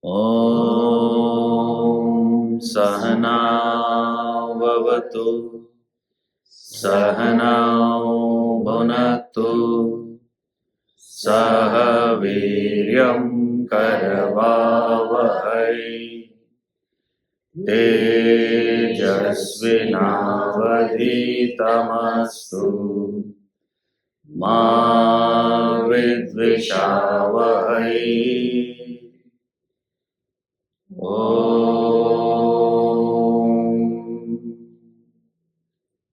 Om Sahana Vavatu Sahanao Bhunaktu Saha Viryam Karavavahai Tejasvinavadhitamastu Ma Vidvishavahai Om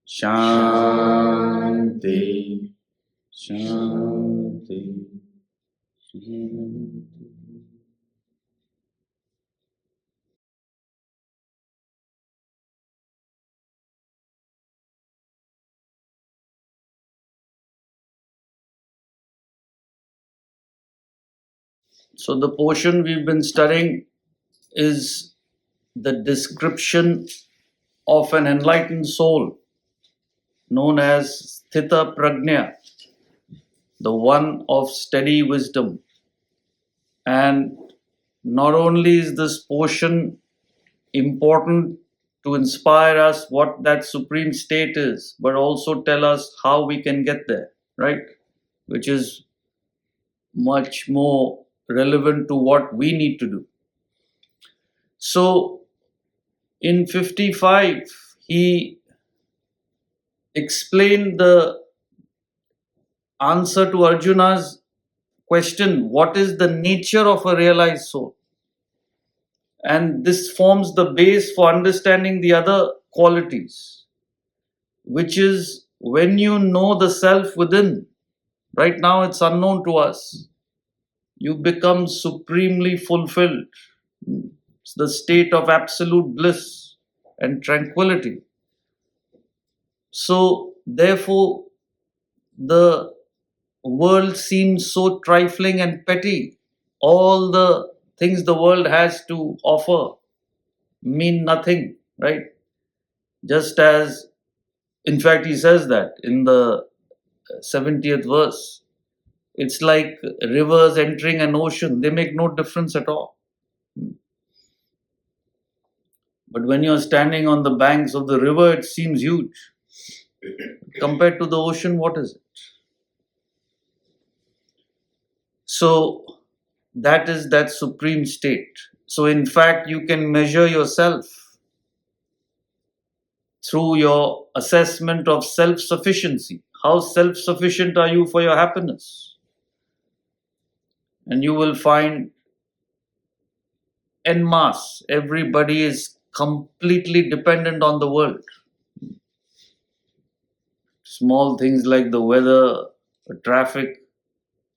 Shanti Shanti Shanti. So the portion we've been studying is the description of an enlightened soul known as Sthita Prajna, the one of steady wisdom. And not only is this portion important to inspire us what that supreme state is, but also tell us how we can get there, right? Which is much more relevant to what we need to do. So in 55, he explained the answer to Arjuna's question, what is the nature of a realized soul? And this forms the base for understanding the other qualities, which is when you know the self within. Right now it's unknown to us. You become supremely fulfilled. It's the state of absolute bliss and tranquility. So, therefore, the world seems so trifling and petty. All the things the world has to offer mean nothing, right? Just as, in fact, he says that in the 70th verse. It's like rivers entering an ocean, they make no difference at all. But when you're standing on the banks of the river, it seems huge. Compared to the ocean, what is it? So that is that supreme state. So in fact, you can measure yourself through your assessment of self-sufficiency. How self-sufficient are you for your happiness? And you will find en masse, everybody is completely dependent on the world. Small things like the weather, the traffic,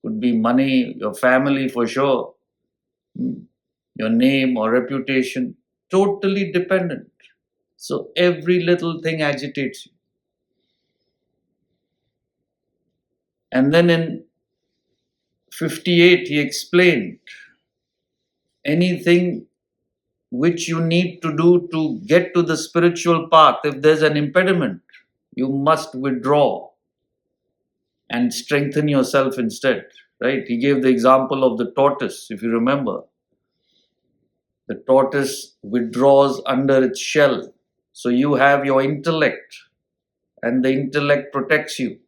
could be money, your family for sure, your name or reputation, totally dependent. So every little thing agitates you. And then in 58, he explained anything which you need to do to get to the spiritual path, if there's an impediment, you must withdraw and strengthen yourself instead, right? He gave the example of the tortoise, if you remember. The tortoise withdraws under its shell. So you have your intellect, and the intellect protects you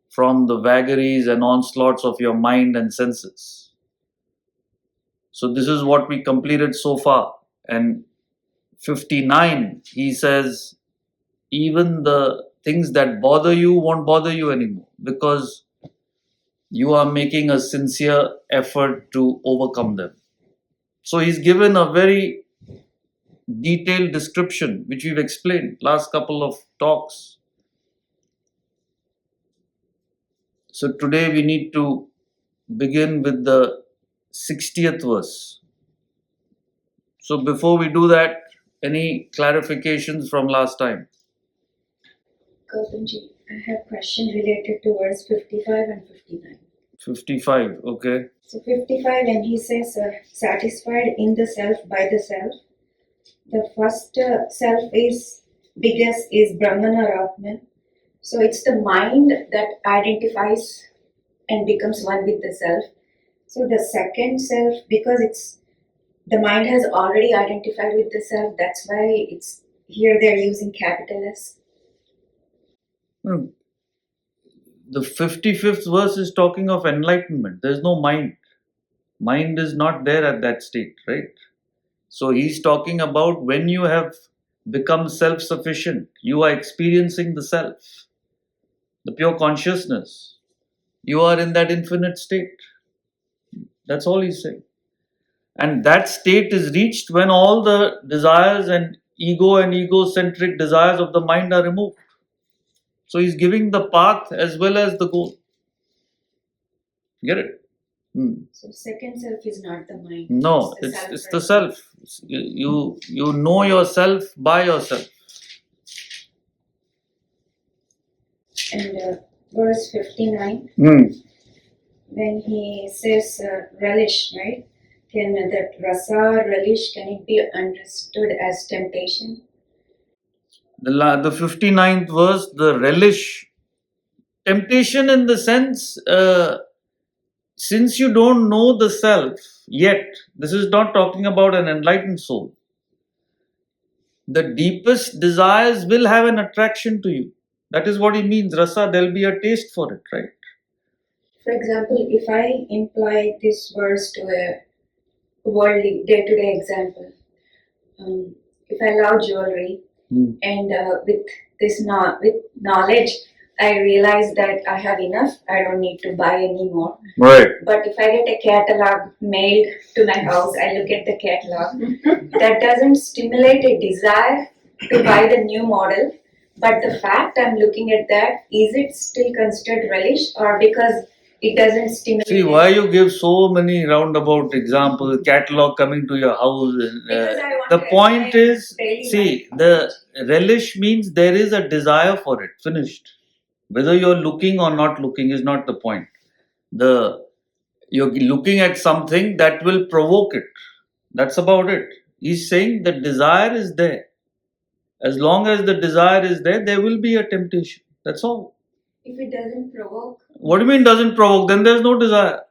from the vagaries and onslaughts of your mind and senses. So this is what we completed so far. And 59, he says, even the things that bother you won't bother you anymore, because you are making a sincere effort to overcome them. So he's given a very detailed description, which we've explained last couple of talks. So today we need to begin with the 60th verse. So before we do that, any clarifications from last time? Gautamji, I have a question related to verse 55 and 59. 55, okay. So 55, when he says satisfied in the self by the self, the first self is biggest is Brahman or Atman. So it's the mind that identifies and becomes one with the self. So the second self, because it's the mind has already identified with the self, that's why it's here they're using capital S. Hmm. The 55th verse is talking of enlightenment. There's no mind. Mind is not there at that state, right? So he's talking about when you have become self sufficient, you are experiencing the self, the pure consciousness. You are in that infinite state. That's all he's saying. And that state is reached when all the desires and egocentric desires of the mind are removed. So he's giving the path as well as the goal. Get it? So second self is not the mind. No, it's the self. You know yourself by yourself. And verse 59, when he says relish, right? Can that rasa, relish, can it be understood as temptation? The 59th verse, the relish. Temptation in the sense, since you don't know the self yet, this is not talking about an enlightened soul. The deepest desires will have an attraction to you. That is what he means. Rasa, there'll be a taste for it, right? For example, if I imply this verse to a worldly, day-to-day example, if I love jewelry and with with knowledge, I realize that I have enough, I don't need to buy any more. Right. But if I get a catalog mailed to my house, I look at the catalog, that doesn't stimulate a desire to buy the new model. But the fact I'm looking at that, is it still considered relish, or because it doesn't stimulate? See, why you give so many roundabout examples, catalog coming to your house? The point is, see, the relish means there is a desire for it, finished. Whether you're looking or not looking is not the point. You're looking at something that will provoke it. That's about it. He's saying the desire is there. As long as the desire is there, there will be a temptation. That's all. If it doesn't provoke? What do you mean doesn't provoke? Then there's no desire.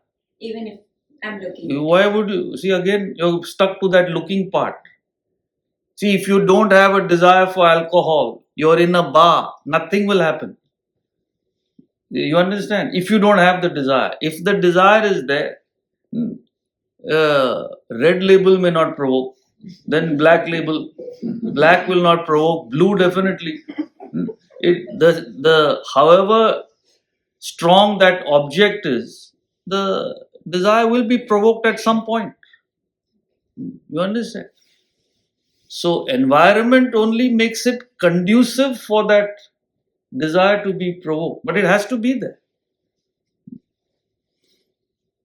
Even if I'm looking. Why would you? See, again, you're stuck to that looking part. See, if you don't have a desire for alcohol, you're in a bar, nothing will happen. You understand? If you don't have the desire. If the desire is there, red label may not provoke. Then black label. Black will not provoke. Blue definitely. However strong that object is, the desire will be provoked at some point. You understand? So environment only makes it conducive for that desire to be provoked, but it has to be there.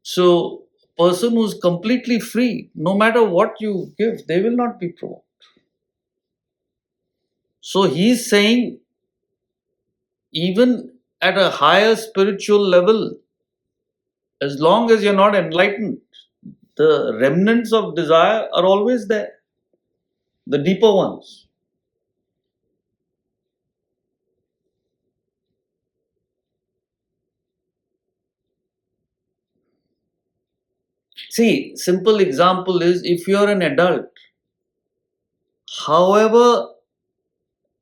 So person who's completely free, no matter what you give, they will not be provoked. So he's saying, even at a higher spiritual level, as long as you're not enlightened, the remnants of desire are always there, the deeper ones. See, simple example is, if you're an adult, however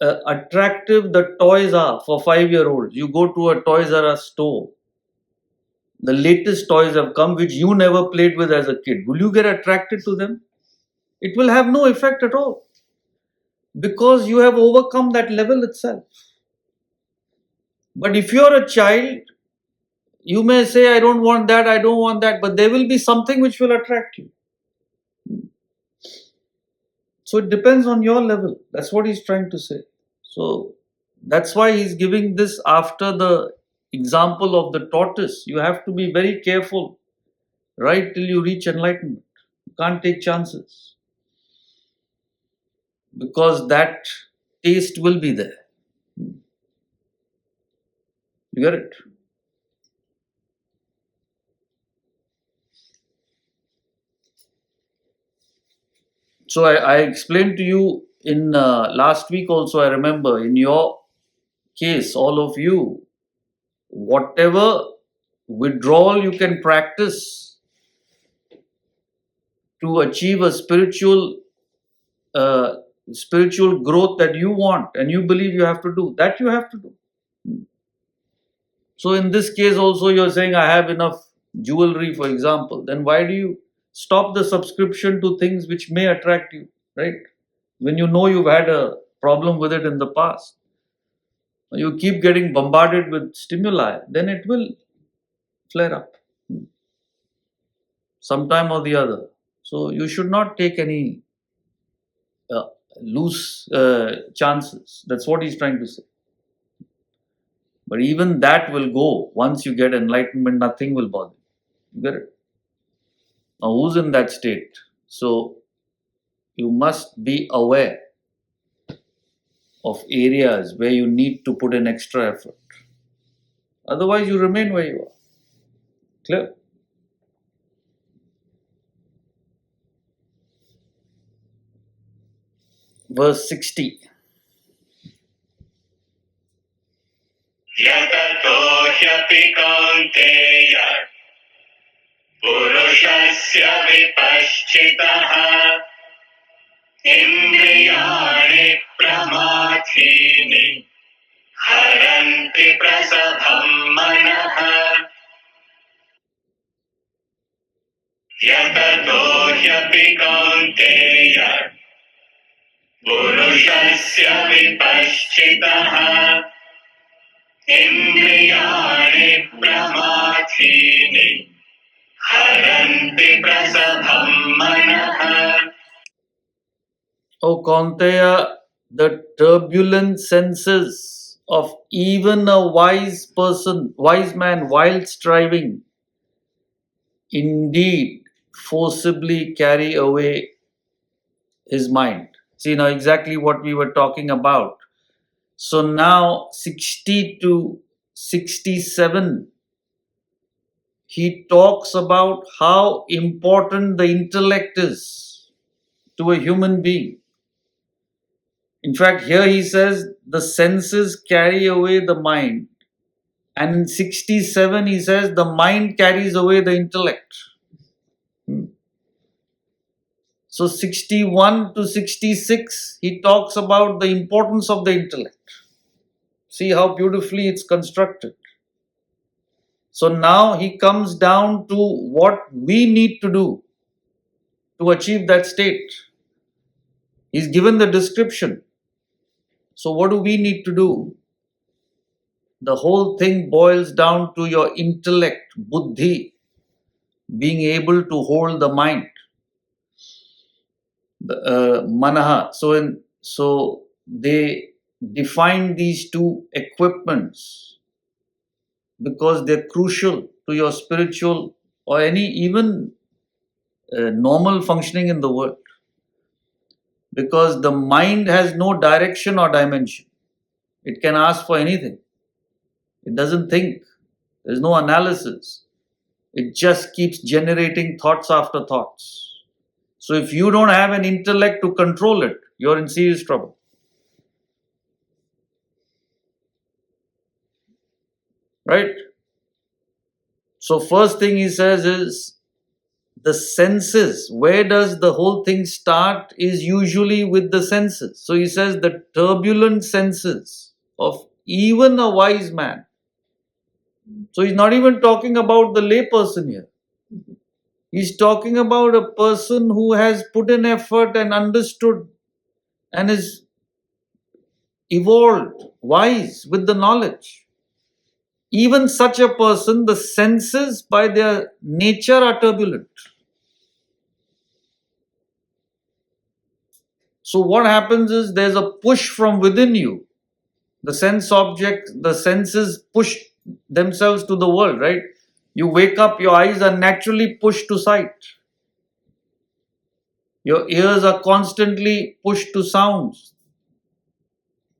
attractive the toys are for 5-year-olds, you go to a Toys R Us store, the latest toys have come which you never played with as a kid. Will you get attracted to them? It will have no effect at all, because you have overcome that level itself. But if you're a child, you may say, I don't want that, but there will be something which will attract you. So it depends on your level. That's what he's trying to say. So that's why he's giving this after the example of the tortoise. You have to be very careful right till you reach enlightenment. You can't take chances, because that taste will be there. You get it? So I explained to you in last week also, I remember, in your case, all of you, whatever withdrawal you can practice to achieve a uh, spiritual growth that you want and you believe you have to do, that you have to do. So in this case also, you're saying I have enough jewelry, for example, then why do you stop the subscription to things which may attract you, right? When you know you've had a problem with it in the past, you keep getting bombarded with stimuli, then it will flare up sometime or the other. So you should not take any uh, loose chances. That's what he's trying to say. But even that will go. Once you get enlightenment, nothing will bother you. You get it? Now, who's in that state? So you must be aware of areas where you need to put in extra effort. Otherwise, you remain where you are. Clear? Verse 60. यततो ह्यपि कौन्तेय पुरुषस्य विपश्चितः इन्द्रियाणि प्रमाथीनि हरन्ति प्रसभं मनः यततो ह्यपि कौन्तेय पुरुषस्य विपश्चितः इन्द्रियाणि प्रमाथीनि हरन्ति प्रसभं मनः. O Kaunteya, the turbulent senses of even a wise person, wise man, while striving, indeed forcibly carry away his mind. See now exactly what we were talking about. So now 60 to 67, he talks about how important the intellect is to a human being. In fact, here he says the senses carry away the mind. And in 67, he says the mind carries away the intellect. So 61 to 66, he talks about the importance of the intellect. See how beautifully it's constructed. So now he comes down to what we need to do to achieve that state. He's given the description. So what do we need to do? The whole thing boils down to your intellect, buddhi, being able to hold the mind, manaha. So they define these two equipments because they're crucial to your spiritual or any even normal functioning in the world. Because the mind has no direction or dimension. It can ask for anything. It doesn't think. There's no analysis. It just keeps generating thoughts after thoughts. So if you don't have an intellect to control it, you're in serious trouble. Right? So first thing he says is the senses. Where does the whole thing start is usually with the senses. So he says the turbulent senses of even a wise man. So he's not even talking about the lay person here. He's talking about a person who has put in effort and understood and is evolved, wise with the knowledge. Even such a person, the senses by their nature are turbulent. So what happens is there's a push from within you. The sense object, the senses push themselves to the world, right? You wake up, your eyes are naturally pushed to sight. Your ears are constantly pushed to sounds.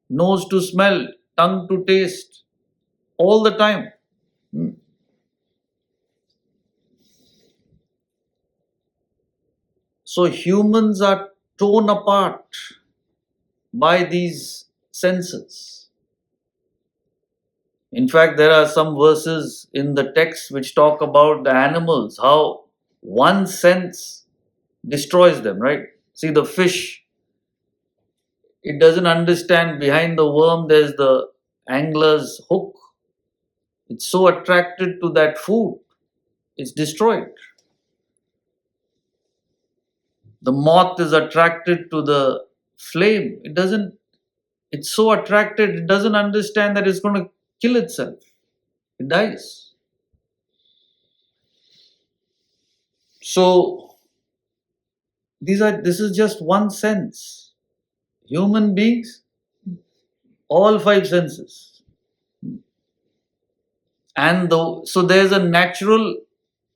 Nose to smell, tongue to taste, all the time. So humans are torn apart by these senses. In fact, there are some verses in the text which talk about the animals, how one sense destroys them, right? See, the fish, it doesn't understand behind the worm there's the angler's hook. It's so attracted to that food, it's destroyed. The moth is attracted to the flame. It's so attracted, it doesn't understand that it's going to kill itself. It dies. So, this is just one sense. Human beings, all five senses. So there's a natural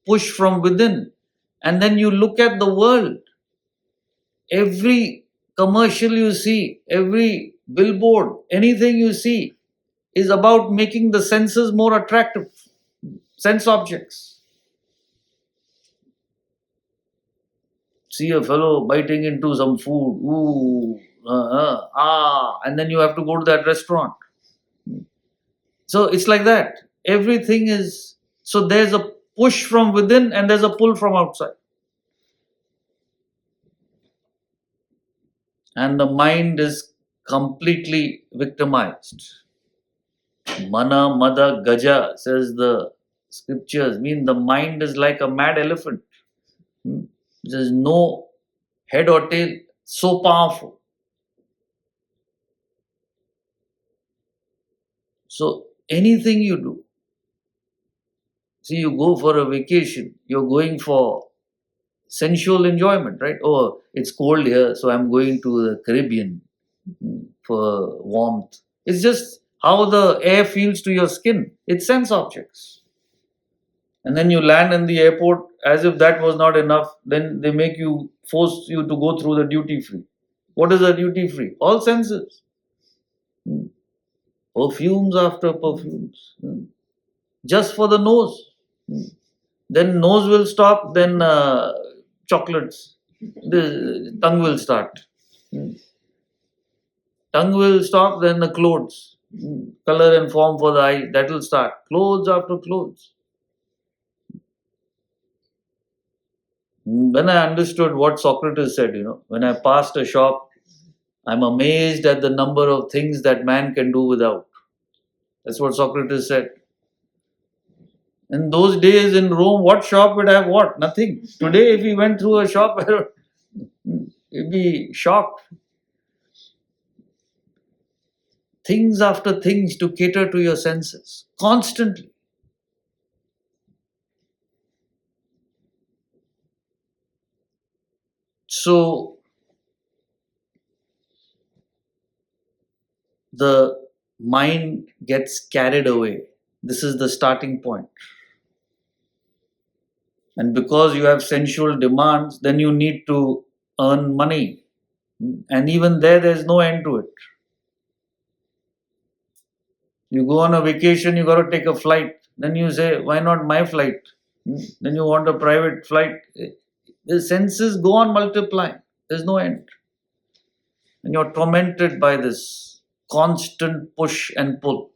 push from within. And then you look at the world. Every commercial you see, every billboard, anything you see is about making the senses more attractive. Sense objects. See a fellow biting into some food, ooh, and then you have to go to that restaurant. So it's like that. Everything is, so there's a push from within and there's a pull from outside. And the mind is completely victimized. Mana, Mada, Gaja, says the scriptures, mean the mind is like a mad elephant. There's no head or tail, so powerful. So anything you do, see, you go for a vacation, you're going for sensual enjoyment, right? Oh, it's cold here, so I'm going to the Caribbean for warmth. It's just how the air feels to your skin. It's sense objects. And then you land in the airport, as if that was not enough, then they force you to go through the duty free. What is a duty free? All senses. Perfumes after perfumes. Just for the nose. Then nose will stop, then chocolates. The tongue will start. Tongue will stop, then the clothes. Color and form for the eye, that will start. Clothes after clothes. When I understood what Socrates said, when I passed a shop, I'm amazed at the number of things that man can do without. That's what Socrates said. In those days in Rome, what shop would have what? Nothing. Today, if he went through a shop, he'd be shocked. Things after things to cater to your senses. Constantly. So, the mind gets carried away. This is the starting point. And because you have sensual demands, then you need to earn money. And even there's no end to it. You go on a vacation, you got to take a flight. Then you say, why not my flight? Then you want a private flight. The senses go on multiplying. There's no end. And you're tormented by this constant push and pull.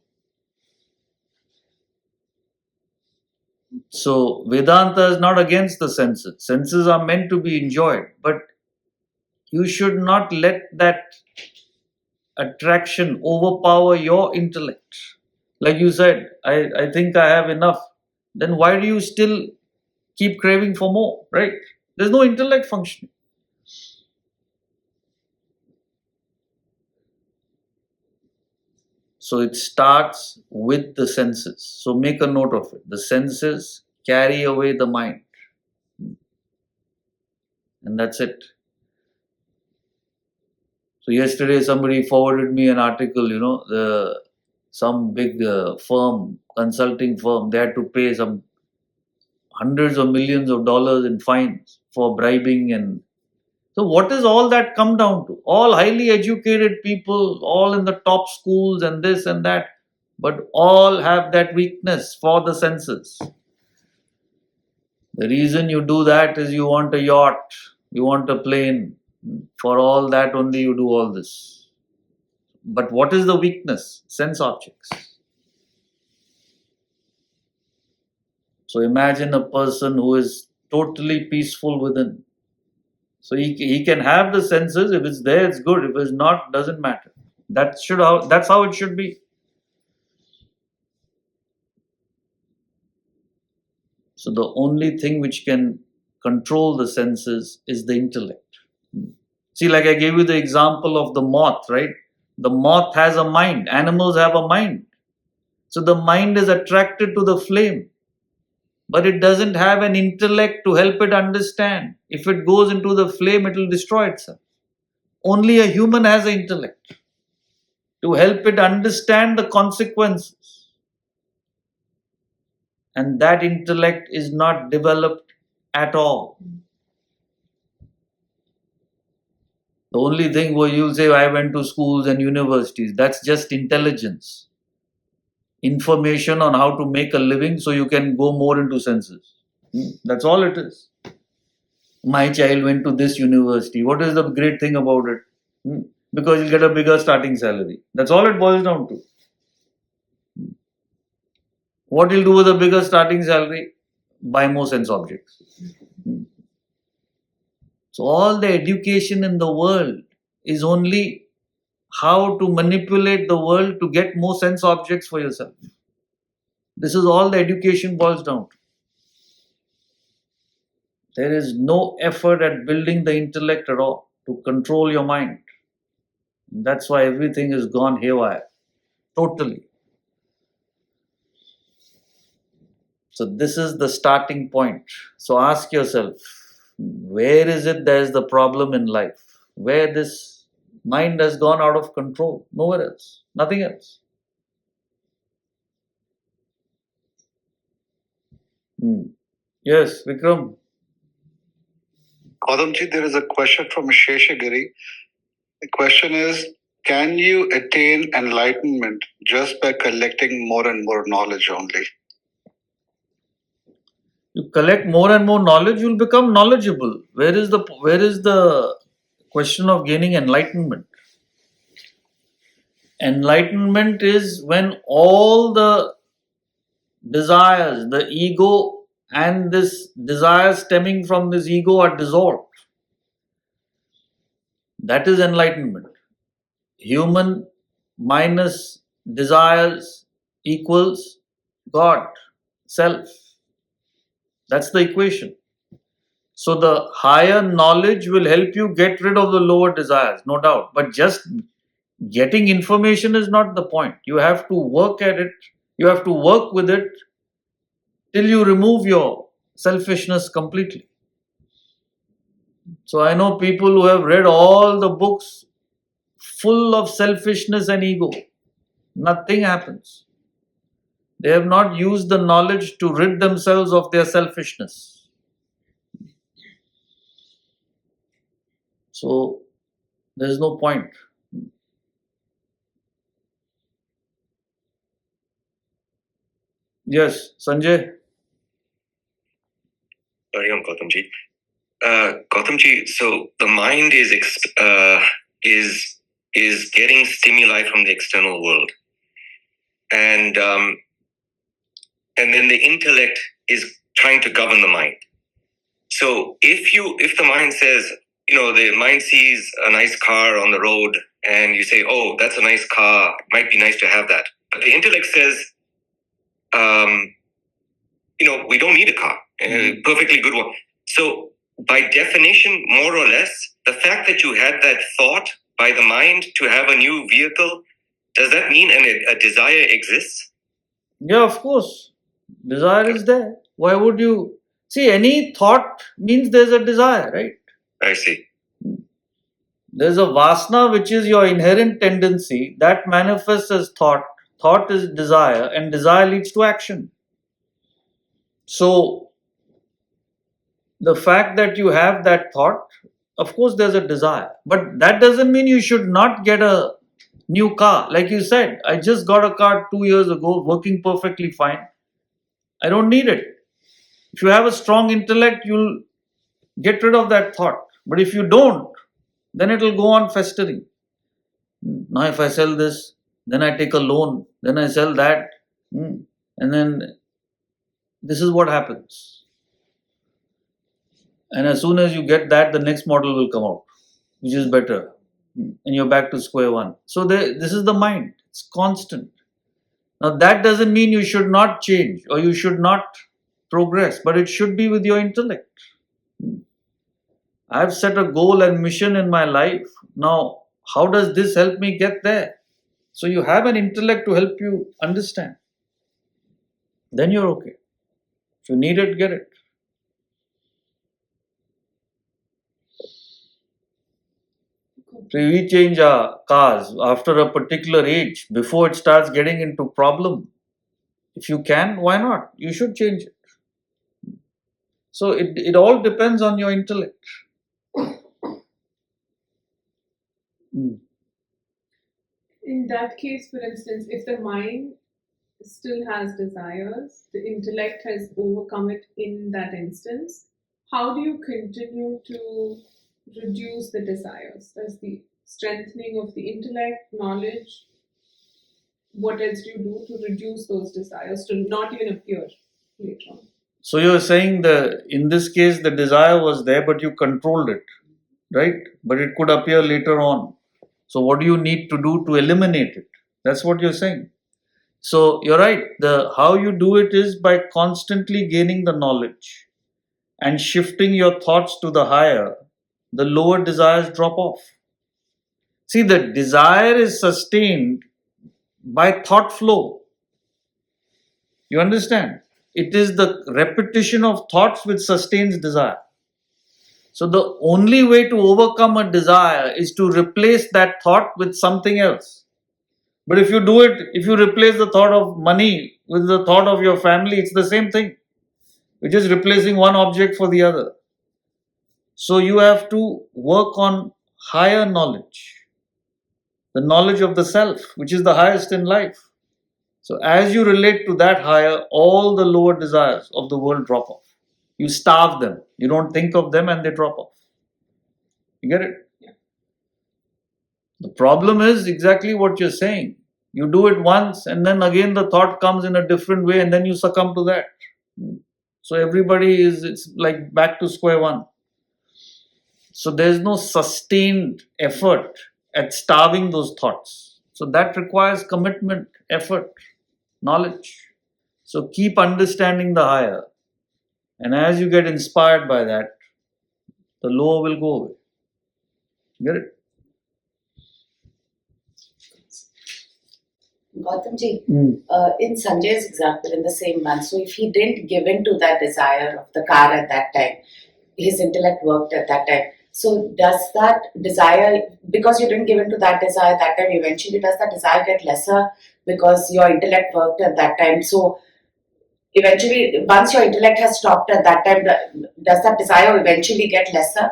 So Vedanta is not against the senses. Senses are meant to be enjoyed, but you should not let that attraction overpower your intellect. Like you said, I think I have enough. Then why do you still keep craving for more, right? There's no intellect functioning. So it starts with the senses. So make a note of it. The senses carry away the mind. And that's it. So yesterday somebody forwarded me an article, some big firm, consulting firm, they had to pay some hundreds of millions of dollars in fines for bribing. And so what does all that come down to? All highly educated people, all in the top schools and this and that, but all have that weakness for the senses. The reason you do that is you want a yacht, you want a plane, For all that only you do all this. But what is the weakness? Sense objects. So imagine a person who is totally peaceful within. So he can have the senses. If it's there, it's good. If it's not, doesn't matter. That's how it should be. So the only thing which can control the senses is the intellect. See, like I gave you the example of the moth, right? The moth has a mind. Animals have a mind. So the mind is attracted to the flame. But it doesn't have an intellect to help it understand. If it goes into the flame, it will destroy itself. Only a human has an intellect to help it understand the consequences. And that intellect is not developed at all. The only thing where you'll say, I went to schools and universities, that's just intelligence. Information on how to make a living so you can go more into senses. That's all it is. My child went to this university. What is the great thing about it? Because you'll get a bigger starting salary. That's all it boils down to. What you'll do with a bigger starting salary? Buy more sense objects. So all the education in the world is only how to manipulate the world to get more sense objects for yourself. This is all the education boils down to. There is no effort at building the intellect at all to control your mind. That's why everything has gone haywire. Totally. So this is the starting point. So ask yourself, where is it there is the problem in life? Where this mind has gone out of control? Nowhere else. Nothing else. Yes, Vikram. Gautamji, there is a question from Sheshagiri. The question is, can you attain enlightenment just by collecting more and more knowledge only? You collect more and more knowledge, you'll become knowledgeable. Where is the question of gaining enlightenment? Enlightenment is when all the desires, the ego and this desire stemming from this ego are dissolved. That is enlightenment. Human minus desires equals God, self. That's the equation. So the higher knowledge will help you get rid of the lower desires, no doubt. But just getting information is not the point. You have to work at it. You have to work with it till you remove your selfishness completely. So I know people who have read all the books full of selfishness and ego. Nothing happens. They have not used the knowledge to rid themselves of their selfishness. So there is no point. Yes, Sanjay. Hariom, Gautamji. Gautamji, so the mind is getting stimuli from the external world, and then the intellect is trying to govern the mind. So if the mind says, the mind sees a nice car on the road, and you say, "Oh, that's a nice car. Might be nice to have that," but the intellect says, we don't need a car. Perfectly good one. So by definition, more or less, the fact that you had that thought by the mind to have a new vehicle, does that mean a desire exists? Yeah, of course. Desire is there. Why would you... See, any thought means there's a desire, right? I see. There's a vasana, which is your inherent tendency, that manifests as thought. Thought is desire, and desire leads to action. So, the fact that you have that thought, of course there's a desire. But that doesn't mean you should not get a new car. Like you said, I just got a car 2 years ago, working perfectly fine. I don't need it. If you have a strong intellect, you'll get rid of that thought. But if you don't, then it will go on festering. Now if I sell this, then I take a loan, then I sell that, and then this is what happens. And as soon as you get that, the next model will come out, which is better. And you're back to square one. So this is the mind. It's constant. Now that doesn't mean you should not change or you should not progress, but it should be with your intellect. I've set a goal and mission in my life. Now, how does this help me get there? So you have an intellect to help you understand. Then you're okay. If you need it, get it. So we change our cars after a particular age, before it starts getting into problem. If you can, why not? You should change it. So it all depends on your intellect. In that case, for instance, if the mind still has desires, the intellect has overcome it in that instance, how do you continue to reduce the desires? Does the strengthening of the intellect, knowledge, what else do you do to reduce those desires, to not even appear later on? So you're saying in this case the desire was there but you controlled it, right? But it could appear later on. So what do you need to do to eliminate it? That's what you're saying. So you're right. How you do it is by constantly gaining the knowledge and shifting your thoughts to the higher. The lower desires drop off. See, the desire is sustained by thought flow. You understand? It is the repetition of thoughts which sustains desire. So the only way to overcome a desire is to replace that thought with something else. But if you do it, if you replace the thought of money with the thought of your family, it's the same thing. You're just replacing one object for the other. So you have to work on higher knowledge, the knowledge of the self, which is the highest in life. So as you relate to that higher, all the lower desires of the world drop off. You starve them. You don't think of them and they drop off. You get it? Yeah. The problem is exactly what you're saying. You do it once and then again the thought comes in a different way and then you succumb to that. So everybody it's like back to square one. So there's no sustained effort at starving those thoughts. So that requires commitment, effort, knowledge. So keep understanding the higher. And as you get inspired by that, the lower will go away. Get it? Gautamji, in Sanjay's example, in the same man, so if he didn't give in to that desire of the car at that time, his intellect worked at that time. So does that desire, because you didn't give in to that desire at that time, eventually does that desire get lesser because your intellect worked at that time? So eventually, once your intellect has stopped at that time, does that desire eventually get lesser?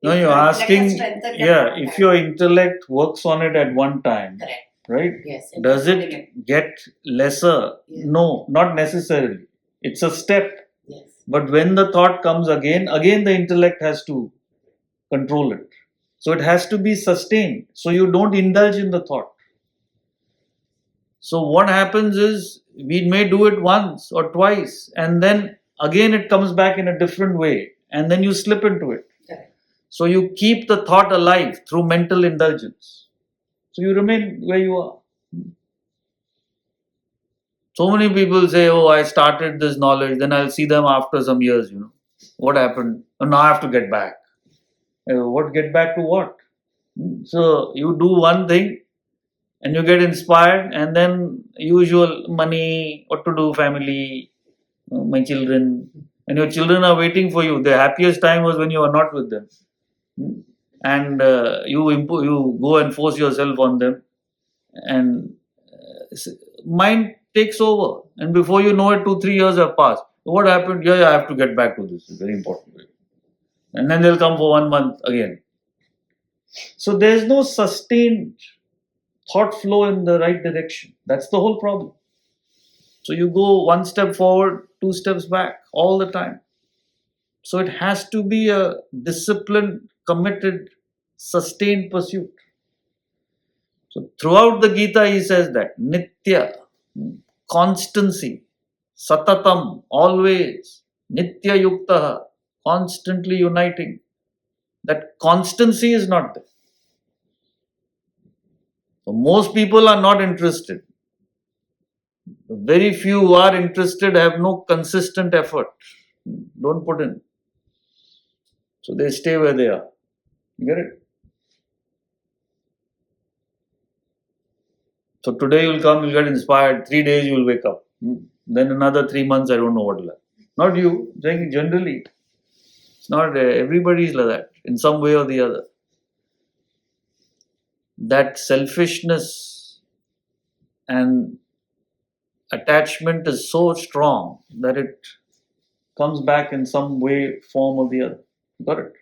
No, If you're your intellect has asking, strengthened at yeah, one if time. your intellect works on it at one time, Correct. right? Yes. Does including it get lesser? Yes. No, not necessarily. It's a step. Yes. But when the thought comes again the intellect has to control it. So it has to be sustained. So you don't indulge in the thought. So what happens is we may do it once or twice and then again it comes back in a different way and then you slip into it. Correct. So you keep the thought alive through mental indulgence. So you remain where you are. So many people say, oh, I started this knowledge, then I'll see them after some years, What happened? Oh, now I have to get back. What get back to what? So you do one thing and you get inspired and then usual money, what to do, family, my children. And your children are waiting for you. The happiest time was when you are not with them. And you go and force yourself on them. And mind takes over, and before you know it, 2-3 years have passed. What happened? Yeah, I have to get back to this. It's very important. And then they'll come for 1 month again. So there's no sustained thought flow in the right direction. That's the whole problem. So you go 1 step forward, 2 steps back all the time. So it has to be a disciplined, committed, sustained pursuit. So throughout the Gita he says that Nitya, constancy, Satatam, always, Nitya Yuktaha, constantly uniting. That constancy is not there. So most people are not interested. Very few who are interested have no consistent effort. Don't put in. So they stay where they are. You get it? So today you'll come, you'll get inspired. 3 days you'll wake up. Then another 3 months, I don't know what will happen. Not you, saying generally. It's not everybody is like that in some way or the other. That selfishness and attachment is so strong that it comes back in some way, form or the other. Got it?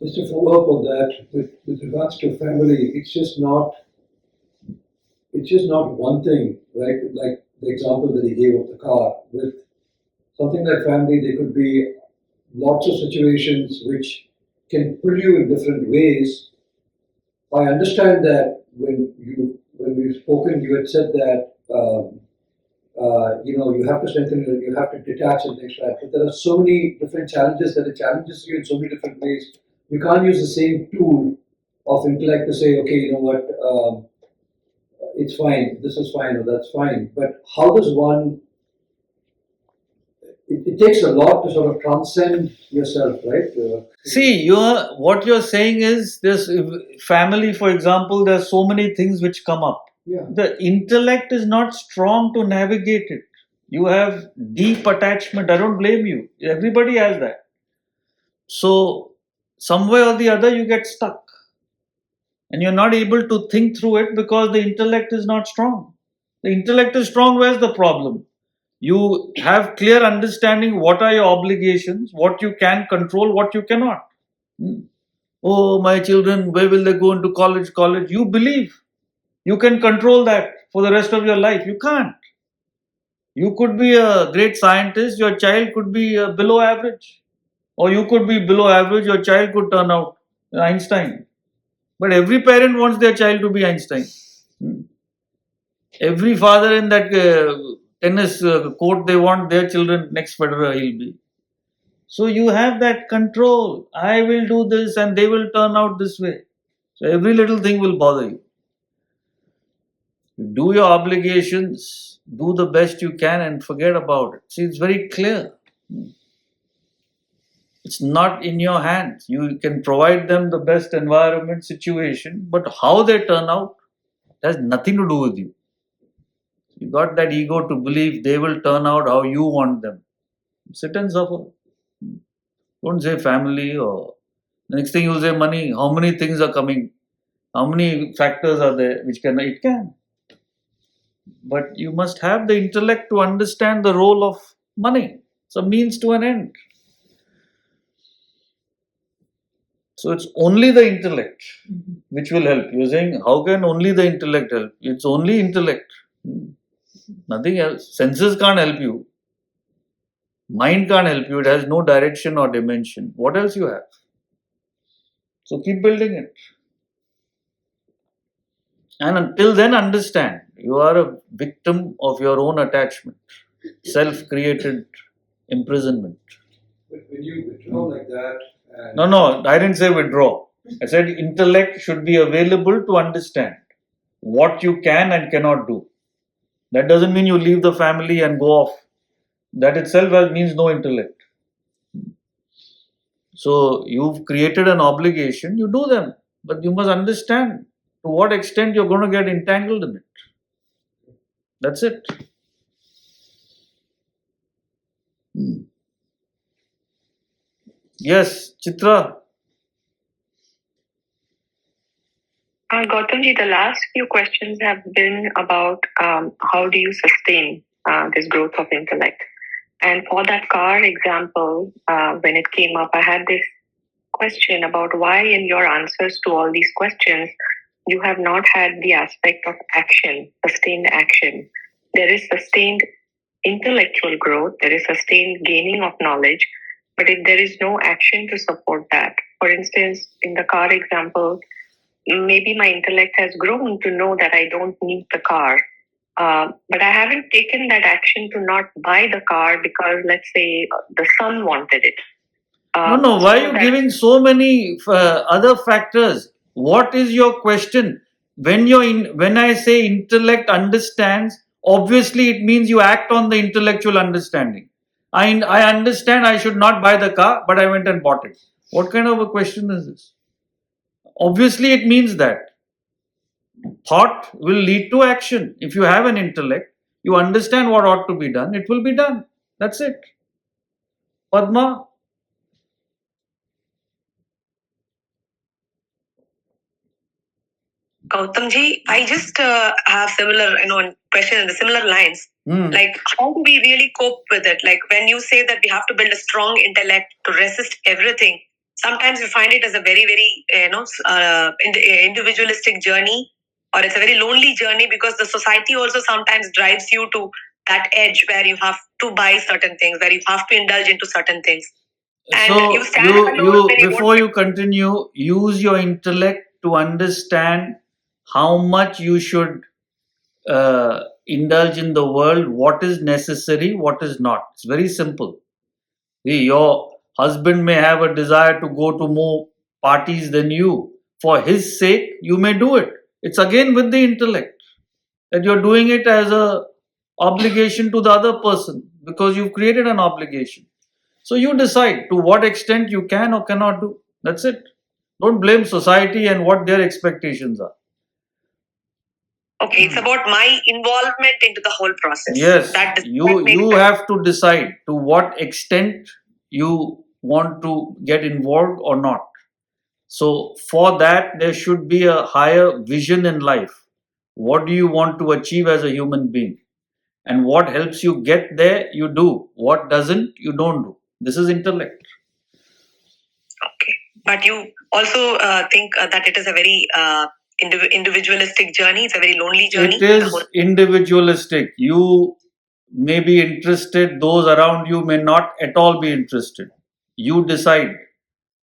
Just to follow up on that, with regards to family, it's just not one thing, right? Like the example that he gave of the car. With something like family, there could be lots of situations which can pull you in different ways. I understand that when we've spoken, you had said that you have to strengthen it, you have to detach and things like that. But there are so many different challenges that it challenges you in so many different ways. You can't use the same tool of intellect to say, okay, you know what, it's fine, this is fine, or that's fine. But how does one? It takes a lot to sort of transcend yourself, right? See, what you're saying is this family, for example, there's so many things which come up. Yeah. The intellect is not strong to navigate it. You have deep attachment. I don't blame you. Everybody has that. So, some way or the other, you get stuck. And you're not able to think through it because the intellect is not strong. The intellect is strong, where's the problem? You have clear understanding what are your obligations, what you can control, what you cannot. Oh, my children, where will they go into college? You believe you can control that for the rest of your life. You can't. You could be a great scientist, your child could be below average. Or you could be below average, your child could turn out Einstein. But every parent wants their child to be Einstein. Every father in that tennis court, they want their children next Federer he'll be. So you have that control. I will do this and they will turn out this way. So every little thing will bother you. You do your obligations, do the best you can and forget about it. See, it's very clear. It's not in your hands. You can provide them the best environment, situation, but how they turn out has nothing to do with you. You got that ego to believe they will turn out how you want them. Sit and suffer. Don't say family or the next thing you'll say money. How many things are coming? How many factors are there which it can? But you must have the intellect to understand the role of money. It's a means to an end. So it's only the intellect which will help. You're saying, how can only the intellect help? It's only intellect. Nothing else. Senses can't help you. Mind can't help you. It has no direction or dimension. What else you have? So keep building it. And until then, understand you are a victim of your own attachment, self-created imprisonment. But when you withdraw like that, No, I didn't say withdraw. I said intellect should be available to understand what you can and cannot do. That doesn't mean you leave the family and go off. That itself means no intellect. So you've created an obligation, you do them. But you must understand to what extent you're going to get entangled in it. That's it. Yes, Chitra. Gautamji, the last few questions have been about how do you sustain this growth of intellect. And for that car example, when it came up, I had this question about why in your answers to all these questions, you have not had the aspect of action, sustained action. There is sustained intellectual growth, there is sustained gaining of knowledge, but if there is no action to support that, for instance, in the car example, maybe my intellect has grown to know that I don't need the car, but I haven't taken that action to not buy the car because, let's say, the son wanted it. No. Why are you giving so many other factors? What is your question? When I say intellect understands, obviously it means you act on the intellectual understanding. I understand I should not buy the car, but I went and bought it. What kind of a question is this? Obviously, it means that thought will lead to action. If you have an intellect, you understand what ought to be done, it will be done. That's it. Padma? Gautamji, I just have similar, question in the similar lines. Like, how do we really cope with it? Like, when you say that we have to build a strong intellect to resist everything, sometimes we find it as a very, very, individualistic journey, or it's a very lonely journey because the society also sometimes drives you to that edge where you have to buy certain things, where you have to indulge into certain things. And So you stand alone when you before don't- you continue, use your intellect to understand how much you should indulge in the world, what is necessary, what is not. It's very simple. See, your husband may have a desire to go to more parties than you. For his sake, you may do it. It's again with the intellect that you're doing it as a obligation to the other person because you've created an obligation. So you decide to what extent you can or cannot do. That's it. Don't blame society and what their expectations are. Okay, it's about my involvement into the whole process. Yes, That you have to decide to what extent you want to get involved or not. So for that, there should be a higher vision in life. What do you want to achieve as a human being? And what helps you get there, you do. What doesn't, you don't do. This is intellect. Okay, but you also think that it is a very individualistic journey. It's a very lonely journey. It is individualistic. You may be interested, those around you may not at all be interested. You decide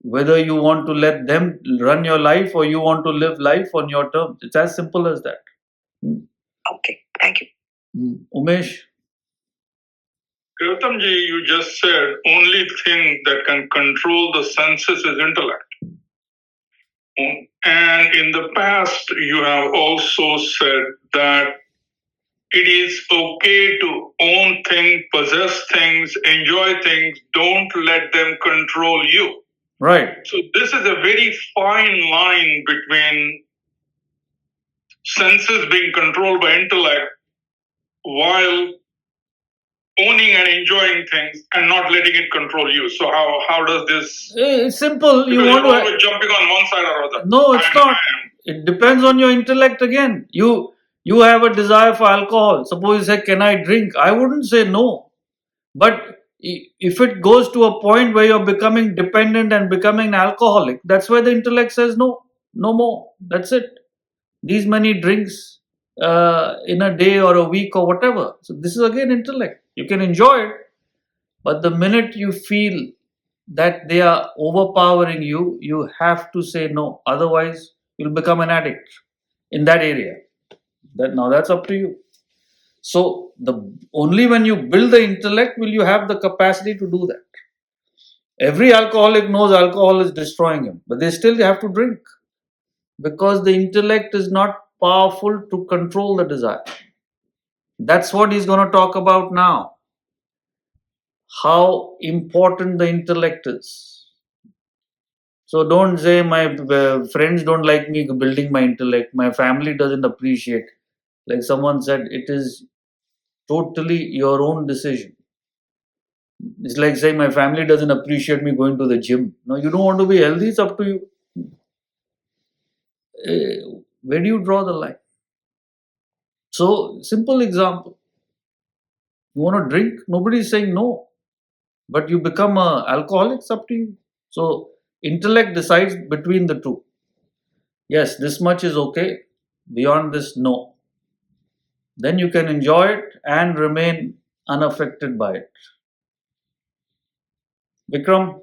whether you want to let them run your life or you want to live life on your terms. It's as simple as that. Okay, thank you. Umesh? Gautamji, you just said only thing that can control the senses is intellect. And in the past, you have also said that it is okay to own things, possess things, enjoy things, don't let them control you. Right. So this is a very fine line between senses being controlled by intellect while owning and enjoying things and not letting it control you. So how does this? It's simple. You Because want you're to. always jumping on one side or other. No, it's not. It depends on your intellect again. You have a desire for alcohol. Suppose you say, "Can I drink?" I wouldn't say no. But if it goes to a point where you're becoming dependent and becoming an alcoholic, that's where the intellect says no, no more. That's it. These many drinks in a day or a week or whatever. So this is again intellect. You can enjoy it, but the minute you feel that they are overpowering you, you have to say no. Otherwise, you'll become an addict in that area. That's up to you. So only when you build the intellect will you have the capacity to do that. Every alcoholic knows alcohol is destroying him, but they still have to drink because the intellect is not powerful to control the desire. That's what he's going to talk about now. How important the intellect is. So don't say my friends don't like me building my intellect, my family doesn't appreciate. Like someone said, it is totally your own decision. It's like saying my family doesn't appreciate me going to the gym. No, you don't want to be healthy, it's up to you. Where do you draw the line? So, simple example. You want to drink, nobody is saying no. But you become an alcoholic, it's up to you. So, intellect decides between the two. Yes, this much is okay. Beyond this, no. Then you can enjoy it and remain unaffected by it. Vikram?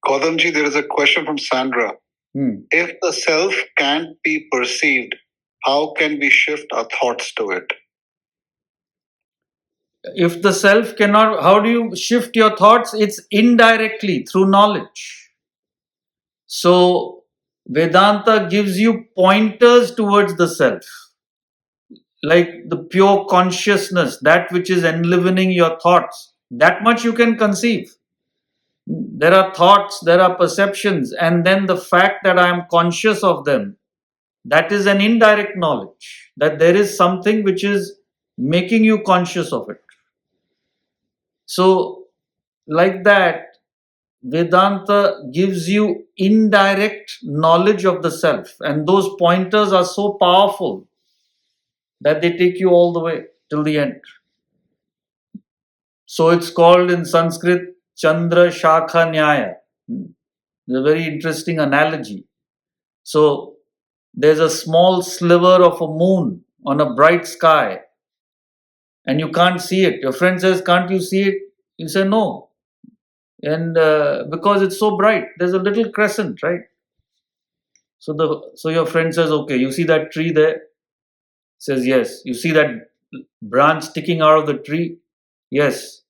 Gautamji, there is a question from Sandra. If the self can't be perceived, how can we shift our thoughts to it? If the self cannot, how do you shift your thoughts? It's indirectly through knowledge. So Vedanta gives you pointers towards the self, like the pure consciousness, that which is enlivening your thoughts. That much you can conceive. There are thoughts, there are perceptions, and then the fact that I am conscious of them, that is an indirect knowledge, that there is something which is making you conscious of it. So, like that, Vedanta gives you indirect knowledge of the self, and those pointers are so powerful that they take you all the way till the end. So it's called in Sanskrit Chandra Shakha Nyaya. It's a very interesting analogy. So there's a small sliver of a moon on a bright sky, and you can't see it. Your friend says, "Can't you see it?" You say, "No." And because it's so bright, there's a little crescent, right? So your friend says, "Okay, you see that tree there?" Says, "Yes." "You see that branch sticking out of the tree?" "Yes."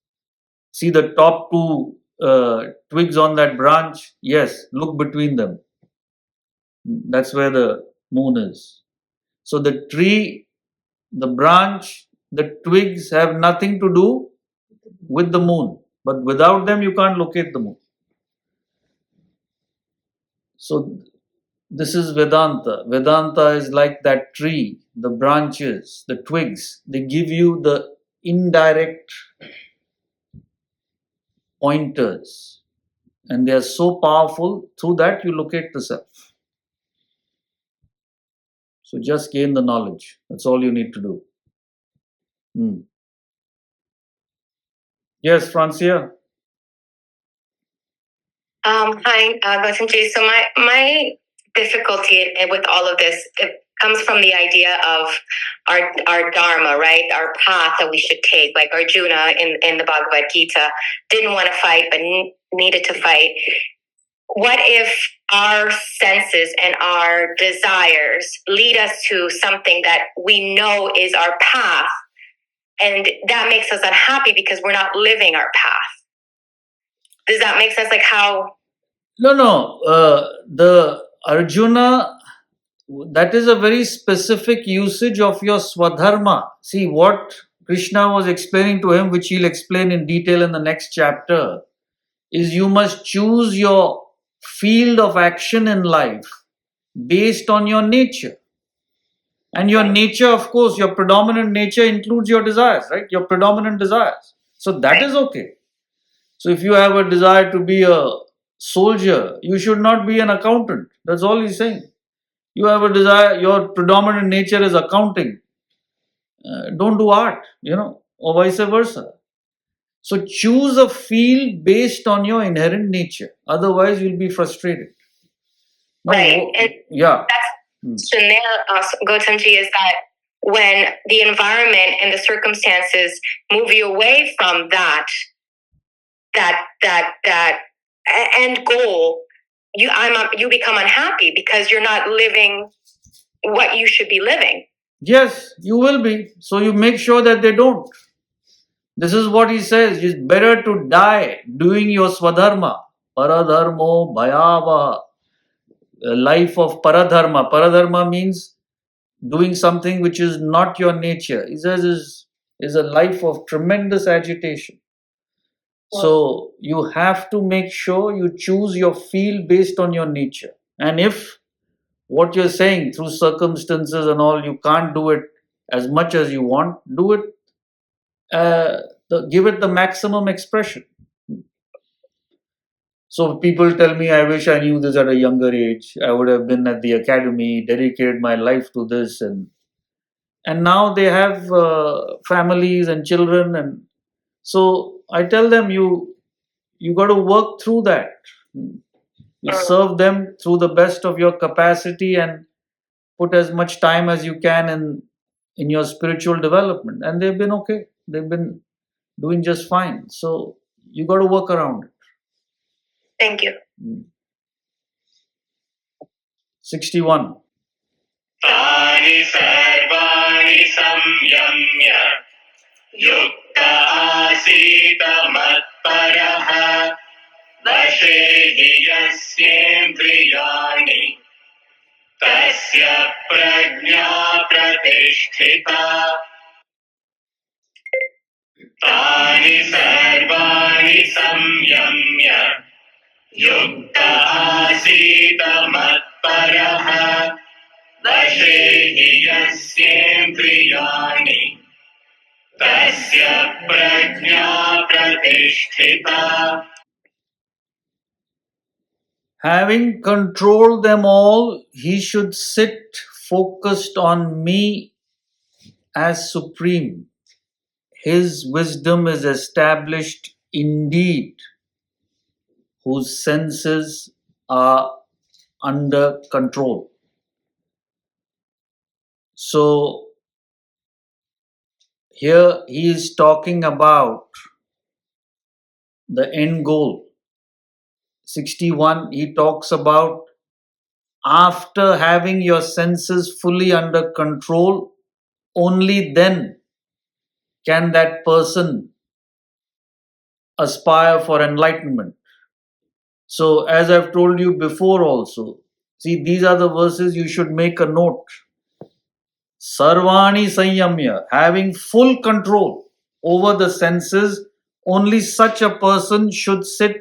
"See the top two twigs on that branch?" "Yes." "Look between them." That's where the moon is. So the tree, the branch, the twigs have nothing to do with the moon. But without them, you can't locate the moon. So this is Vedanta. Vedanta is like that tree, the branches, the twigs. They give you the indirect pointers. And they are so powerful, through that you locate the self. So just gain the knowledge. That's all you need to do. Yes, Francia? Hi, Gautamji. So my difficulty with all of this, it comes from the idea of our dharma, right? Our path that we should take. Like Arjuna in the Bhagavad Gita didn't want to fight, but needed to fight. What if our senses and our desires lead us to something that we know is our path, and that makes us unhappy because we're not living our path? Does that make sense? Like how? No. The Arjuna, that is a very specific usage of your swadharma. See, what Krishna was explaining to him, which he'll explain in detail in the next chapter, is you must choose your field of action in life based on your nature. And your nature, of course, your predominant nature includes your desires, right? Your predominant desires. So that is okay. So if you have a desire to be a soldier, you should not be an accountant. That's all he's saying. You have a desire, your predominant nature is accounting. Don't do art, or vice versa. So choose a field based on your inherent nature. Otherwise, you'll be frustrated. Right. And yeah. That's Gautamji, is that when the environment and the circumstances move you away from that end goal, you become unhappy because you're not living what you should be living. Yes, you will be. So you make sure that they don't. This is what he says. It's better to die doing your swadharma. Paradharmo bhayava. A life of paradharma. Paradharma means doing something which is not your nature. He says is a life of tremendous agitation. So you have to make sure you choose your field based on your nature. And if what you're saying, through circumstances and all, you can't do it as much as you want, do it, give it the maximum expression. So people tell me, I wish I knew this at a younger age. I would have been at the academy, dedicated my life to this. And now they have families and children. And so I tell them, you got to work through that. You serve them through the best of your capacity and put as much time as you can in your spiritual development. And they've been okay. they've been doing just fine. So you got to work around it. Thank you. 61. Tani sarvani samyamya yukta asita matparaha vashehi yasyendriyani tasya prajna pratisthita. Tani sarvani samyamya yukta asita matparaha vashehi yasyendriyani tasya prajna pratisthita. Having controlled them all, he should sit focused on me as supreme. His wisdom is established indeed, whose senses are under control. So, here he is talking about the end goal. 61, he talks about after having your senses fully under control, only then can that person aspire for enlightenment. So, as I've told you before also, see, these are the verses you should make a note. Sarvani Sanyamya, having full control over the senses, only such a person should sit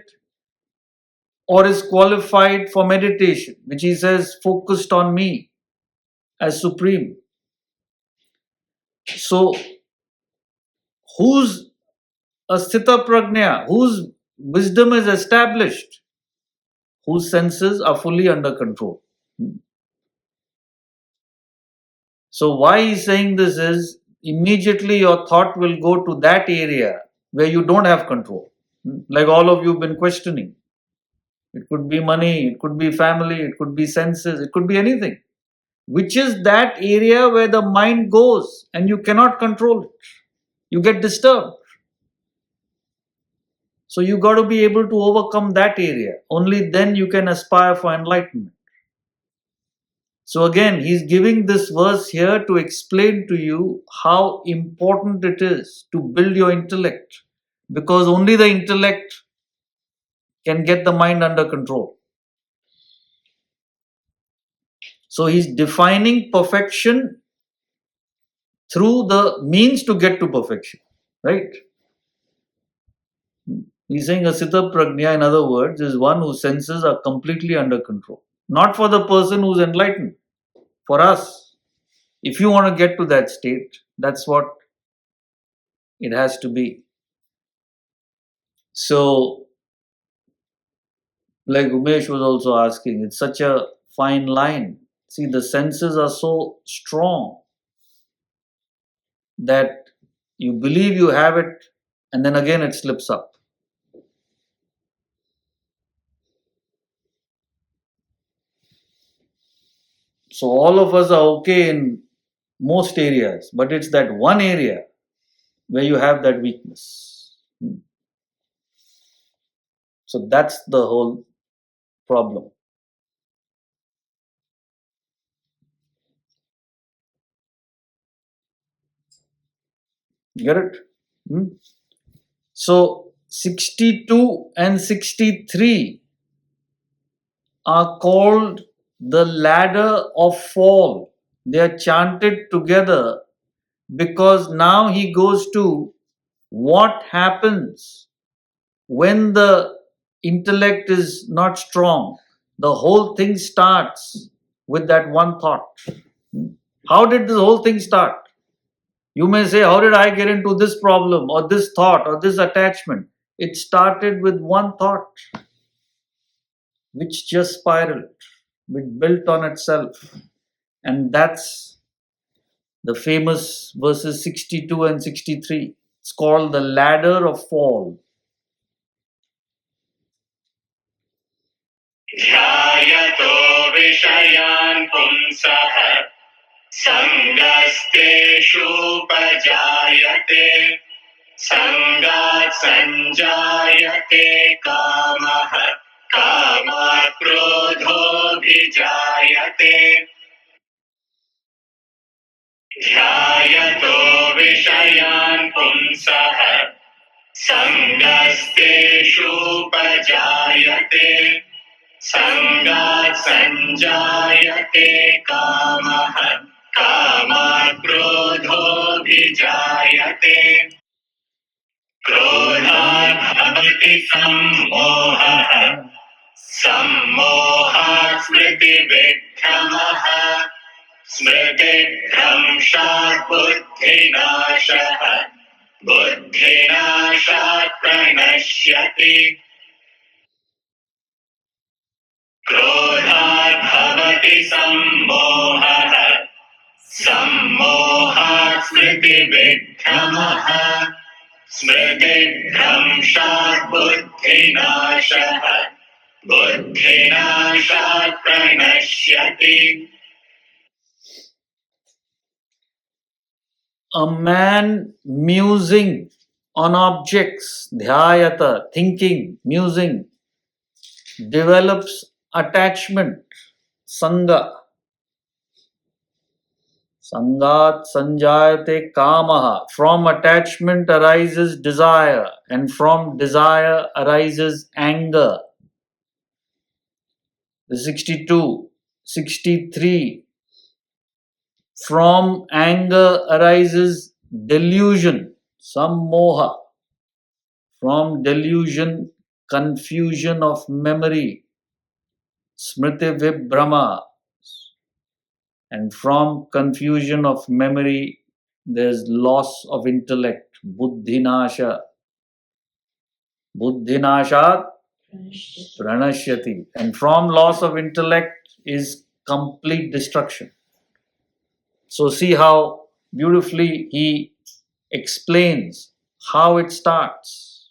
or is qualified for meditation, which he says focused on me as supreme. So, whose asthita prajna, whose wisdom is established, whose senses are fully under control. So, why he's saying this is immediately your thought will go to that area where you don't have control. Like all of you have been questioning. It could be money, it could be family, it could be senses, it could be anything. Which is that area where the mind goes and you cannot control it. You get disturbed. So you got to be able to overcome that area. Only then you can aspire for enlightenment. So again, he's giving this verse here to explain to you how important it is to build your intellect. Because only the intellect can get the mind under control. So he's defining perfection through the means to get to perfection. Right? He's saying asita prajna, in other words, is one whose senses are completely under control. Not for the person who's enlightened. For us, if you want to get to that state, that's what it has to be. So, like Umesh was also asking, it's such a fine line. See, the senses are so strong that you believe you have it and then again it slips up. So all of us are okay in most areas, but it's that one area where you have that weakness. So that's the whole problem. Get it? So 62 and 63 are called the ladder of fall. They are chanted together because now he goes to what happens when the intellect is not strong. The whole thing starts with that one thought. How did this whole thing start? You may say, how did I get into this problem or this thought or this attachment? It started with one thought, which just spiraled, which built on itself. And that's the famous verses 62 and 63. It's called the ladder of fall. Dhyayato vishayan punsah sangaste shupajayate Sangat sanjayate kamah. Kamat krodho bhijayate. Dhyayato vishayan punsah. Sangasteshu pajayate. Sangat sanjayate kamah. Kamat krodho bhijayate. Krodhat bhavati sammohah. Sammohat smriti vidhamah. Smriti dhramshat buddhinashah. Buddhinashat pranashyati. Krodhat bhavati sammohah. Sammohat smriti vidhamah. Smriti dhramshat buddhinashah. Buddhinashat pranashyati. A man musing on objects, dhyayata, thinking, musing, develops attachment, sanga. Sangat sanjayate kamaha. From attachment arises desire, and from desire arises anger. The 62, 63. From anger arises delusion, sammoha. From delusion, confusion of memory, smriti vibhrama. And from confusion of memory, there's loss of intellect, buddhinasha. Buddhinashat pranashyati. And from loss of intellect is complete destruction. So see how beautifully he explains how it starts.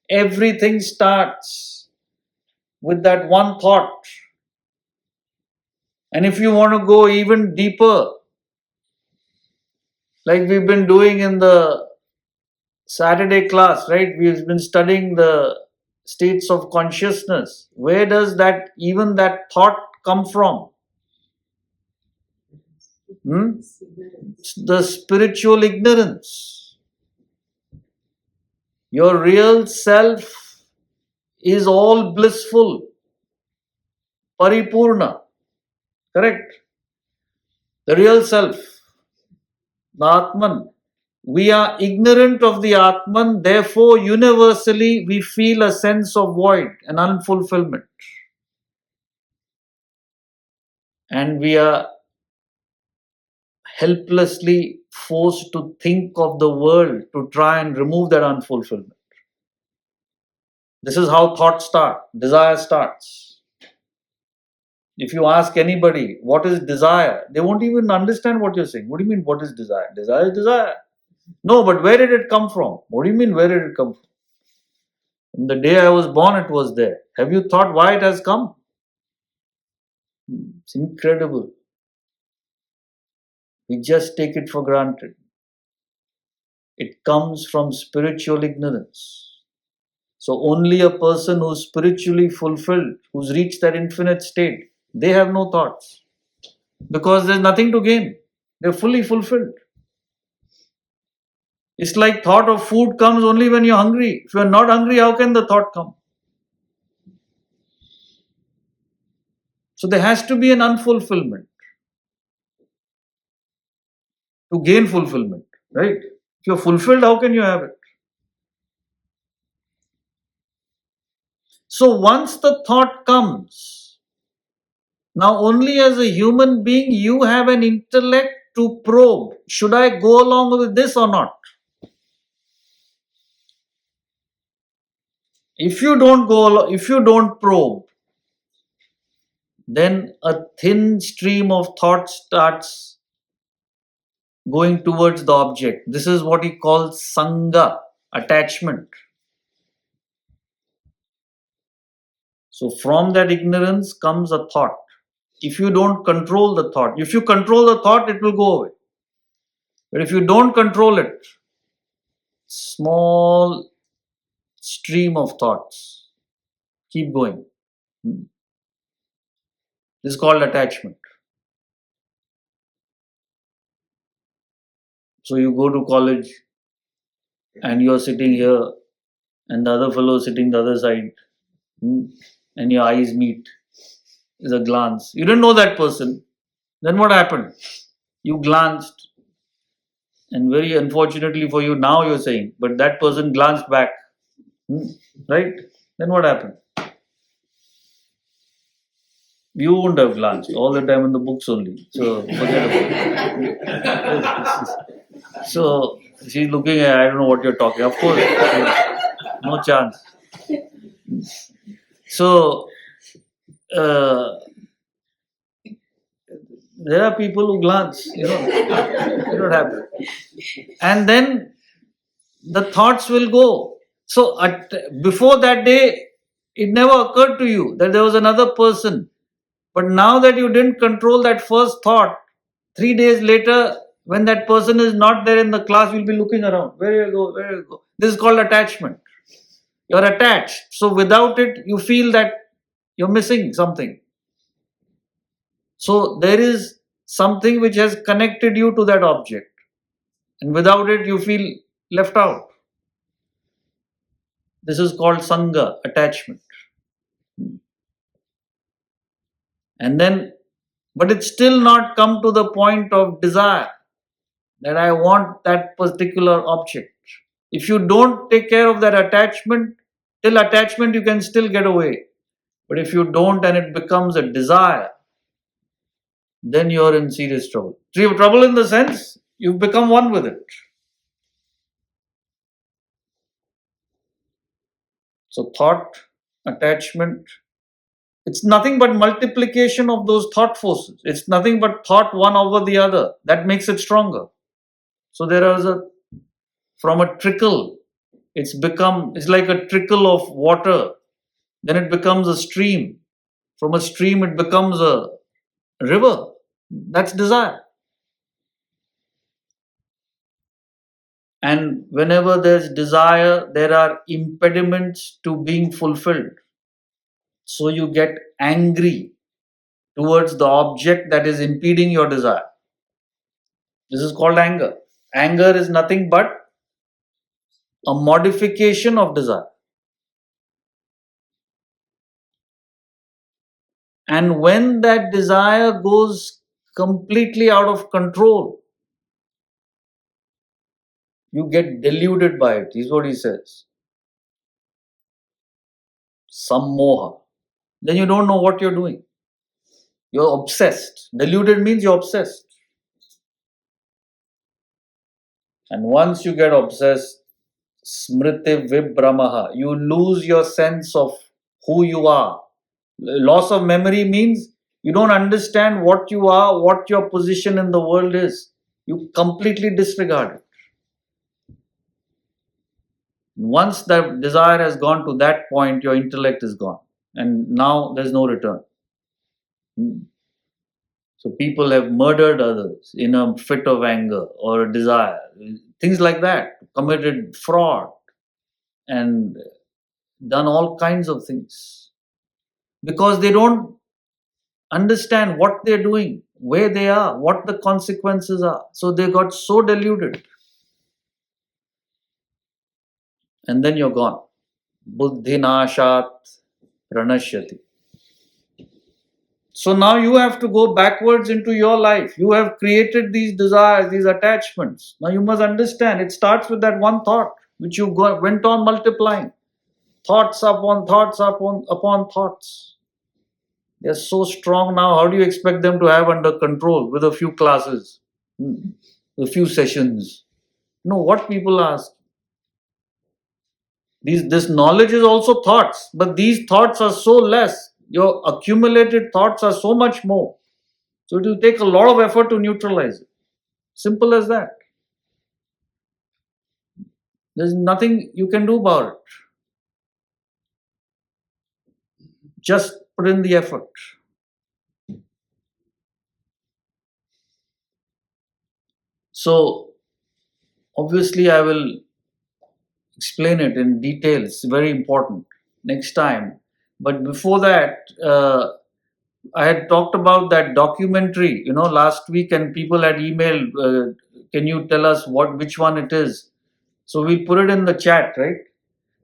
Everything starts with that one thought. And if you want to go even deeper, like we've been doing in the Saturday class, right? We've been studying the states of consciousness. Where does that, even that thought come from? The spiritual ignorance. Your real self is all blissful, paripurna. Correct? The real self, the Atman. We are ignorant of the Atman, therefore universally we feel a sense of void and unfulfillment. And we are helplessly forced to think of the world to try and remove that unfulfillment. This is how thought starts, desire starts. If you ask anybody, what is desire? They won't even understand what you're saying. What do you mean, what is desire? Desire is desire. No, but where did it come from? What do you mean, where did it come from? From the day I was born, it was there. Have you thought why it has come? It's incredible. We just take it for granted. It comes from spiritual ignorance. So only a person who's spiritually fulfilled, who's reached that infinite state, they have no thoughts. Because there's nothing to gain. They're fully fulfilled. It's like thought of food comes only when you're hungry. If you're not hungry, how can the thought come? So there has to be an unfulfillment to gain fulfillment, right? If you're fulfilled, how can you have it? So once the thought comes, now only as a human being you have an intellect to probe. Should I go along with this or not? If you don't probe, then a thin stream of thought starts going towards the object. This is what he calls sanga, attachment. So from that ignorance comes a thought. If you don't control the thought, if you control the thought, it will go away. But if you don't control it, small stream of thoughts. Keep going. This is called attachment. So you go to college and you're sitting here and the other fellow sitting the other side, and your eyes meet. Is a glance. You didn't know that person. Then what happened? You glanced, and very unfortunately for you, now you're saying, but that person glanced back. Right? Then what happened? You wouldn't have glanced all the time in the books only. So forget about it. So she's looking at, I don't know what you're talking. Of course, no chance. So there are people who glance, they don't happen. And then the thoughts will go. So before that day, it never occurred to you that there was another person. But now that you didn't control that first thought, 3 days later, when that person is not there in the class, you'll be looking around. Where you go? Where you go? This is called attachment. You're attached. So without it, you feel that you're missing something. So there is something which has connected you to that object. And without it, you feel left out. This is called sangha, attachment. And then, but it's still not come to the point of desire that I want that particular object. If you don't take care of that attachment, till attachment you can still get away. But if you don't and it becomes a desire, then you're in serious trouble. Trouble in the sense, you've become one with it. So thought, attachment, it's nothing but multiplication of those thought forces. It's nothing but thought one over the other. That makes it stronger. So there is from a trickle, it's like a trickle of water. Then it becomes a stream. From a stream, it becomes a river. That's desire. And whenever there's desire, there are impediments to being fulfilled. So you get angry towards the object that is impeding your desire. This is called anger. Anger is nothing but a modification of desire. And when that desire goes completely out of control, you get deluded by it. Is what he says. Sammoha. Then you don't know what you're doing. You're obsessed. Deluded means you're obsessed. And once you get obsessed, smriti vibhramaha, you lose your sense of who you are. Loss of memory means you don't understand what you are, what your position in the world is. You completely disregard it. Once that desire has gone to that point, your intellect is gone. And now there's no return. So people have murdered others in a fit of anger or a desire. Things like that. Committed fraud and done all kinds of things. Because they don't understand what they're doing, where they are, what the consequences are. So they got so deluded. And then you're gone. Buddhi nashat pranashyati. So now you have to go backwards into your life. You have created these desires, these attachments. Now you must understand, it starts with that one thought, which you went on multiplying. Thoughts upon thoughts upon thoughts. They're so strong now, how do you expect them to have under control with a few classes, a few sessions? No, what people ask. This knowledge is also thoughts, but these thoughts are so less. Your accumulated thoughts are so much more. So it will take a lot of effort to neutralize it. Simple as that. There's nothing you can do about it. Just put in the effort. So, obviously, I will explain it in detail. It's very important next time. But before that, I had talked about that documentary, last week, and people had emailed, can you tell us which one it is? So we put it in the chat, right?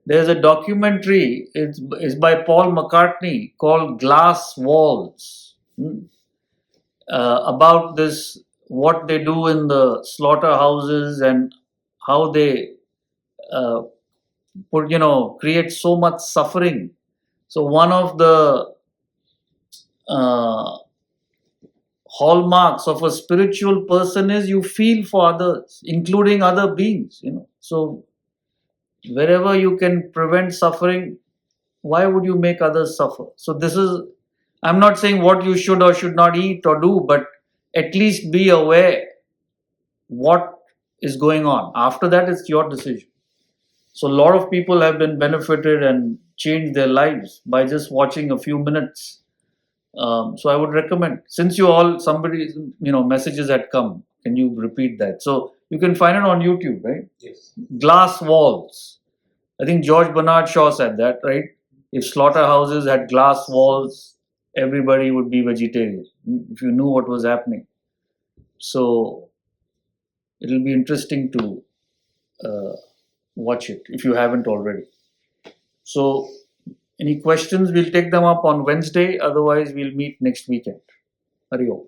There's a documentary, it's by Paul McCartney, called Glass Walls, about this, what they do in the slaughterhouses and how they create so much suffering. So one of the hallmarks of a spiritual person is you feel for others, including other beings, So wherever you can prevent suffering, why would you make others suffer? So this is, I'm not saying what you should or should not eat or do, but at least be aware what is going on. After that, it's your decision. So a lot of people have been benefited and changed their lives by just watching a few minutes. So I would recommend, since messages had come, can you repeat that? So you can find it on YouTube, right? Yes. Glass Walls. I think George Bernard Shaw said that, right? If slaughterhouses had glass walls, everybody would be vegetarian, if you knew what was happening. So it'll be interesting to watch it if you haven't already. So any questions, we'll take them up on Wednesday. Otherwise, we'll meet next weekend. Hari Om.